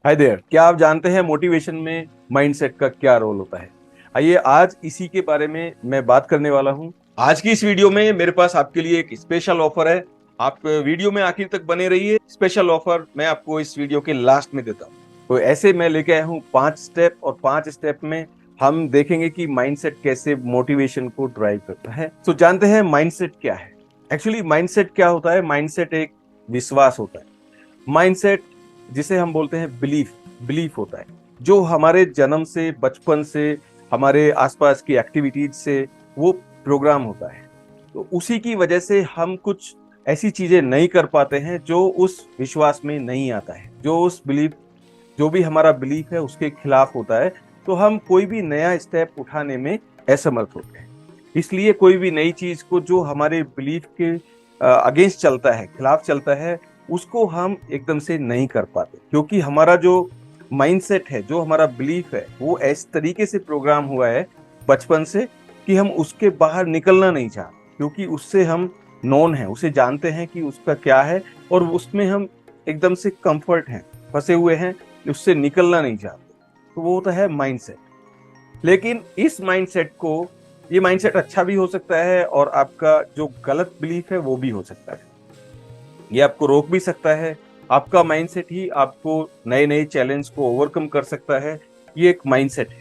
Hi there, क्या आप जानते हैं मोटिवेशन में माइंडसेट का क्या रोल होता है? आइए आज इसी के बारे में मैं बात करने वाला हूं। आज की इस वीडियो में मेरे पास आपके लिए एक स्पेशल ऑफर है। आप वीडियो में आखिर तक बने रहिए। स्पेशल ऑफर मैं आपको इस वीडियो के लास्ट में देता हूं। तो ऐसे मैं लेके आया हूं 5 स्टेप, और 5 स्टेप में हम देखेंगे कि माइंडसेट कैसे मोटिवेशन को ड्राइव करता है। तो जानते हैं माइंडसेट क्या है। एक्चुअली माइंडसेट क्या होता है? माइंडसेट एक विश्वास होता है। माइंडसेट जिसे हम बोलते हैं बिलीफ, बिलीफ होता है जो हमारे जन्म से, बचपन से, हमारे आसपास की एक्टिविटीज से वो प्रोग्राम होता है। तो उसी की वजह से हम कुछ ऐसी चीजें नहीं कर पाते हैं जो उस विश्वास में नहीं आता है, जो उस बिलीफ, जो भी हमारा बिलीफ है उसके खिलाफ होता है। तो हम कोई भी नया स्टेप उठाने में असमर्थ होते हैं। इसलिए कोई भी नई चीज को जो हमारे बिलीफ के अगेंस्ट चलता है, खिलाफ चलता है, उसको हम एकदम से नहीं कर पाते, क्योंकि हमारा जो माइंडसेट है, जो हमारा बिलीफ है, वो इस तरीके से प्रोग्राम हुआ है बचपन से कि हम उसके बाहर निकलना नहीं चाहते, क्योंकि उससे हम नोन है, उसे जानते हैं कि उसका क्या है, और उसमें हम एकदम से कंफर्ट हैं, फंसे हुए हैं, उससे निकलना नहीं चाहते। तो वो होता है माइंडसेट। लेकिन इस माइंडसेट को, ये माइंडसेट अच्छा भी हो सकता है और आपका जो गलत बिलीफ है वो भी हो सकता है। ये आपको रोक भी सकता है। आपका माइंडसेट ही आपको नए नए चैलेंज को ओवरकम कर सकता है। ये एक माइंडसेट है।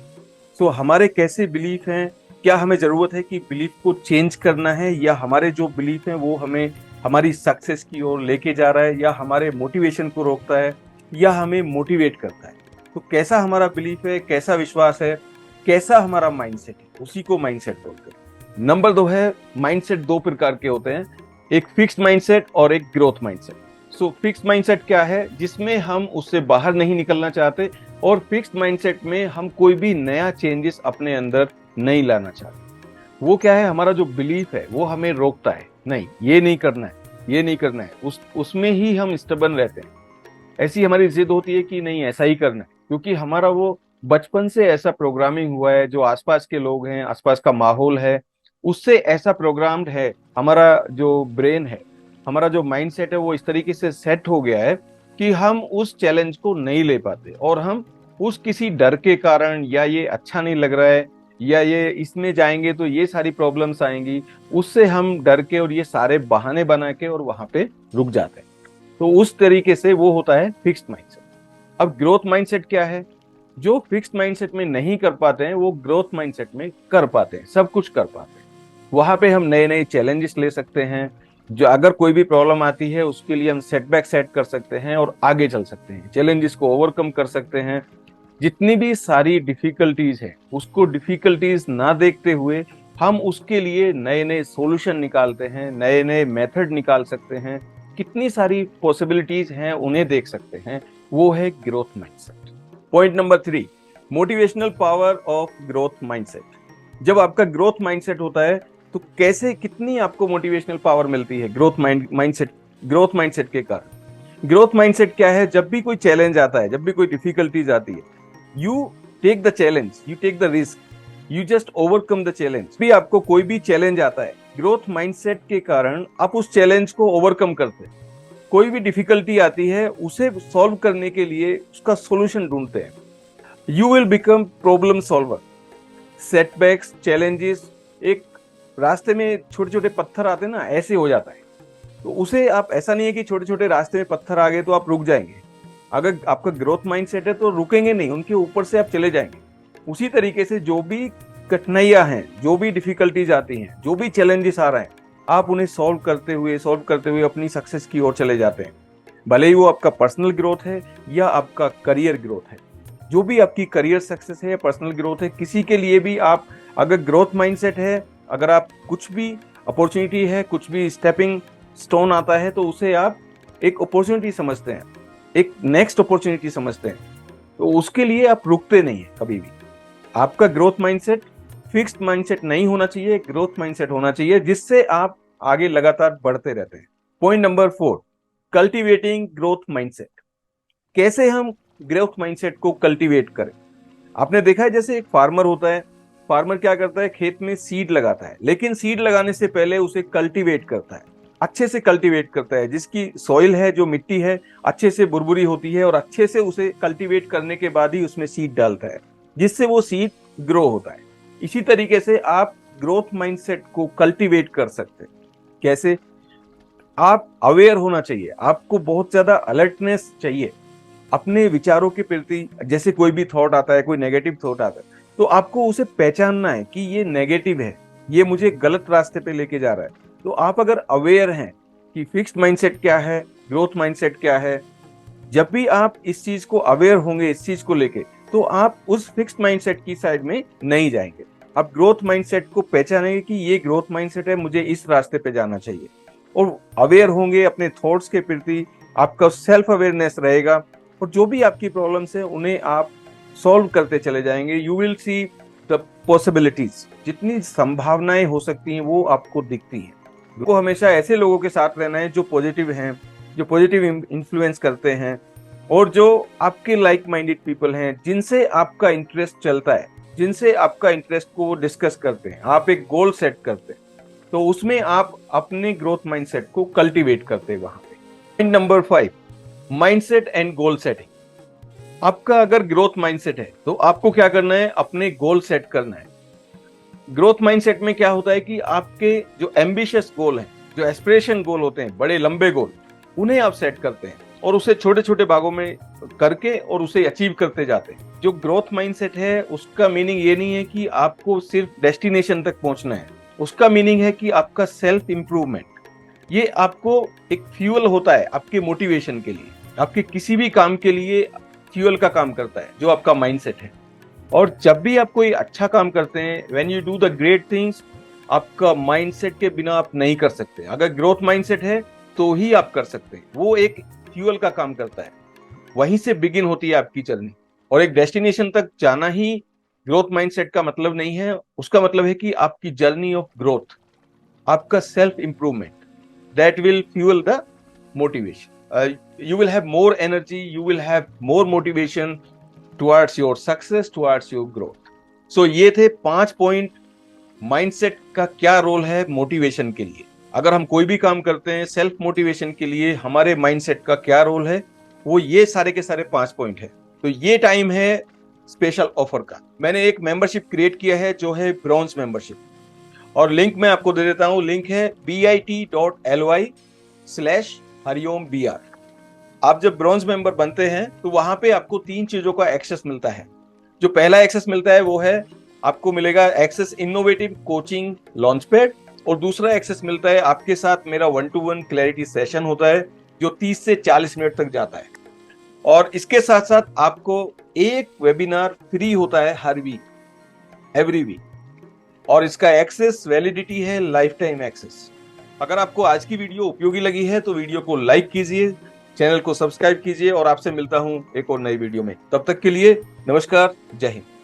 सो हमारे कैसे बिलीफ हैं, क्या हमें जरूरत है कि बिलीफ को चेंज करना है, या हमारे जो बिलीफ हैं वो हमें हमारी सक्सेस की ओर लेके जा रहा है, या हमारे मोटिवेशन को रोकता है, या हमें मोटिवेट करता है? तो कैसा हमारा बिलीफ है, कैसा विश्वास है, कैसा हमारा माइंडसेट है, उसी को माइंडसेट बोलते हैं। नंबर 2 है, माइंडसेट दो प्रकार के होते हैं, एक फिक्स्ड माइंडसेट और एक ग्रोथ माइंडसेट। सो फिक्स्ड माइंडसेट क्या है? जिसमें हम उससे बाहर नहीं निकलना चाहते, और फिक्स्ड माइंडसेट में हम कोई भी नया चेंजेस अपने अंदर नहीं लाना चाहते। वो क्या है? हमारा जो बिलीफ है वो हमें रोकता है, नहीं ये नहीं करना है, ये नहीं करना है, उसमें ही हम स्टबन रहते हैं। ऐसी हमारी जिद होती है कि नहीं ऐसा ही करना है, क्योंकि हमारा वो बचपन से ऐसा प्रोग्रामिंग हुआ है, जो आसपास के लोग हैं, आसपास का माहौल है, उससे ऐसा प्रोग्राम्ड है। हमारा जो ब्रेन है, हमारा जो माइंडसेट है, वो इस तरीके से सेट हो गया है कि हम उस चैलेंज को नहीं ले पाते, और हम उस किसी डर के कारण, या ये अच्छा नहीं लग रहा है, या ये इसमें जाएंगे तो ये सारी प्रॉब्लम्स आएंगी, उससे हम डर के और ये सारे बहाने बना के और वहां पे रुक जाते हैं। तो उस तरीके से वो होता है फिक्स्ड माइंडसेट। अब ग्रोथ माइंडसेट क्या है? जो फिक्स्ड माइंडसेट में नहीं कर पाते हैं वो ग्रोथ माइंडसेट में कर पाते हैं, सब कुछ कर पाते हैं। वहां पे हम नए नए चैलेंजेस ले सकते हैं। जो अगर कोई भी प्रॉब्लम आती है उसके लिए हम सेटबैक सेट कर सकते हैं और आगे चल सकते हैं, चैलेंजेस को ओवरकम कर सकते हैं। जितनी भी सारी डिफिकल्टीज है उसको डिफिकल्टीज ना देखते हुए हम उसके लिए नए नए सॉल्यूशन निकालते हैं, नए नए मेथड निकाल सकते हैं। कितनी सारी पॉसिबिलिटीज हैं उन्हें देख सकते हैं। वो है growth mindset. Point number 3, motivational power of growth mindset. जब आपका ग्रोथ माइंडसेट होता है तो कैसे, कितनी आपको मोटिवेशनल पावर मिलती है ग्रोथ माइंडसेट, ग्रोथ माइंडसेट के कारण। ग्रोथ माइंडसेट क्या है? जब भी कोई चैलेंज आता है, जब भी कोई डिफिकल्टीज आती है, you take the challenge, you take the risk, you just overcome the challenge. भी आपको कोई भी चैलेंज आता है, ग्रोथ माइंडसेट के कारण आप उस चैलेंज को ओवरकम करते हैं। कोई भी डिफिकल्टी आती है उसे सॉल्व करने के लिए उसका सॉल्यूशन ढूंढते हैं। You will become problem solver. Setbacks, challenges, एक रास्ते में छोटे छोटे पत्थर आते हैं ना, ऐसे हो जाता है। तो उसे आप, ऐसा नहीं है कि छोटे छोटे रास्ते में पत्थर आ गए तो आप रुक जाएंगे। अगर आपका ग्रोथ माइंडसेट है तो रुकेंगे नहीं, उनके ऊपर से आप चले जाएंगे। उसी तरीके से जो भी कठिनाइयां हैं, जो भी डिफिकल्टीज आती हैं, जो भी चैलेंजेस आ रहे हैं, आप उन्हें सॉल्व करते हुए अपनी सक्सेस की ओर चले जाते हैं। भले ही वो आपका पर्सनल ग्रोथ है या आपका करियर ग्रोथ है। जो भी आपकी करियर सक्सेस है या पर्सनल ग्रोथ है, किसी के लिए भी आप अगर ग्रोथ माइंडसेट है, अगर आप कुछ भी अपॉर्चुनिटी है, कुछ भी स्टेपिंग स्टोन आता है, तो उसे आप एक अपॉर्चुनिटी समझते हैं, एक नेक्स्ट अपॉर्चुनिटी समझते हैं। तो उसके लिए आप रुकते नहीं है कभी भी। आपका ग्रोथ माइंडसेट फिक्स्ड माइंडसेट नहीं होना चाहिए, ग्रोथ माइंडसेट होना चाहिए, जिससे आप आगे लगातार बढ़ते रहते हैं। Point number 4, cultivating growth mindset. कैसे हम ग्रोथ माइंडसेट को कल्टीवेट करें? आपने देखा है, जैसे एक फार्मर होता है, फार्मर क्या करता है? खेत में सीड लगाता है, लेकिन सीड लगाने से पहले उसे कल्टीवेट करता है। अच्छे से कल्टीवेट करता है, जिसकी सॉइल है, जो मिट्टी है, अच्छे से बुरबुरी होती है और अच्छे से उसे कल्टीवेट करने के बाद ही उसमें सीड डालता है, जिससे वो सीड ग्रो होता है। इसी तरीके से आप ग्रोथ माइंडसेट को कल्टीवेट कर सकते हैं। कैसे? आप अवेयर होना चाहिए, आपको बहुत ज्यादा अलर्टनेस चाहिए अपने विचारों के प्रति। जैसे कोई भी थॉट आता है, कोई नेगेटिव थॉट आता है, तो आपको उसे पहचानना है कि ये नेगेटिव है, ये मुझे गलत रास्ते पे लेके जा रहा है। तो आप अगर अवेयर हैं कि फिक्स्ड माइंडसेट क्या है, ग्रोथ माइंडसेट क्या है, जब भी आप इस चीज को अवेयर होंगे, इस चीज को लेके, तो आप उस फिक्स्ड माइंडसेट की साइड में नहीं जाएंगे। आप ग्रोथ माइंडसेट को पहचानेंगे कि ये ग्रोथ माइंडसेट है, मुझे इस रास्ते पे जाना चाहिए, और अवेयर होंगे अपने थॉट्स के प्रति। आपका सेल्फ अवेयरनेस रहेगा और जो भी आपकी प्रॉब्लम्स है उन्हें आप सॉल्व करते चले जाएंगे। You will see the possibilities, जितनी संभावनाएं हो सकती हैं वो आपको दिखती हैं। वो हमेशा ऐसे लोगों के साथ रहना है जो पॉजिटिव हैं, जो पॉजिटिव इन्फ्लुएंस करते हैं, और जो आपके लाइक माइंडेड पीपल हैं, जिनसे आपका इंटरेस्ट चलता है, जिनसे आपका इंटरेस्ट को डिस्कस करते हैं, आप एक गोल सेट करते हैं, तो उसमें आप अपने ग्रोथ माइंडसेट को कल्टीवेट करते हैं वहां पे। Point number 5, mindset and goal setting. आपका अगर ग्रोथ माइंडसेट है तो आपको क्या करना है? अपने गोल सेट करना है। ग्रोथ माइंडसेट में क्या होता है कि आपके जो एम्बिशियस गोल हैं, जो एस्पिरेशन गोल होते हैं, बड़े लंबे गोल, उन्हें आप सेट करते हैं और उसे छोटे छोटे भागों में करके और उसे अचीव करते जाते हैं। जो ग्रोथ माइंडसेट है उसका मीनिंग ये नहीं है कि आपको सिर्फ डेस्टिनेशन तक पहुंचना है, उसका मीनिंग है कि आपका सेल्फ इंप्रूवमेंट, ये आपको एक फ्यूल होता है आपके मोटिवेशन के लिए, आपके किसी भी काम के लिए फ्यूल का काम करता है जो आपका माइंडसेट है। और जब भी आप कोई अच्छा काम करते हैं, when you do the great things, आपका माइंडसेट के बिना आप नहीं कर सकते। अगर ग्रोथ माइंडसेट है तो ही आप कर सकते हैं, वो एक फ्यूल का काम करता है। वहीं से बिगिन होती है आपकी जर्नी, और एक डेस्टिनेशन तक जाना ही ग्रोथ माइंडसेट का मतलब नहीं है। उसका मतलब है कि आपकी जर्नी ऑफ ग्रोथ, आपका self improvement, that will fuel the motivation. You will have more energy, you will have more motivation towards your success, towards your growth. So ये थे 5 पॉइंट माइंडसेट का क्या रोल है मोटिवेशन के लिए। अगर हम कोई भी काम करते हैं सेल्फ मोटिवेशन के लिए, हमारे माइंडसेट का क्या रोल है, वो ये सारे के सारे 5 पॉइंट है। तो ये टाइम है स्पेशल ऑफर का। मैंने एक मेंबरशिप क्रिएट किया है जो है ब्रॉन्ज मेंबरशिप, और लिंक मैं आपको दे देता हूं। लिंक है bit.ly/hariom.br। आप जब ब्रॉन्ज मेंबर बनते हैं तो वहां पे आपको 3 चीजों का एक्सेस मिलता है। जो पहला एक्सेस मिलता है वो है, आपको मिलेगा एक्सेस इनोवेटिव कोचिंग लॉन्चपैड, और दूसरा एक्सेस मिलता है आपके साथ मेरा 1-to-1 क्लैरिटी सेशन होता है जो 30 से 40 मिनट तक जाता है। और इसके साथ साथ आपको एक वेबिनार फ्री होता है हर वीक, एवरी वीक, और इसका एक्सेस वैलिडिटी है लाइफ टाइम एक्सेस। अगर आपको आज की वीडियो उपयोगी लगी है तो वीडियो को लाइक कीजिए, चैनल को सब्सक्राइब कीजिए, और आपसे मिलता हूं एक और नई वीडियो में। तब तक के लिए नमस्कार, जय हिंद।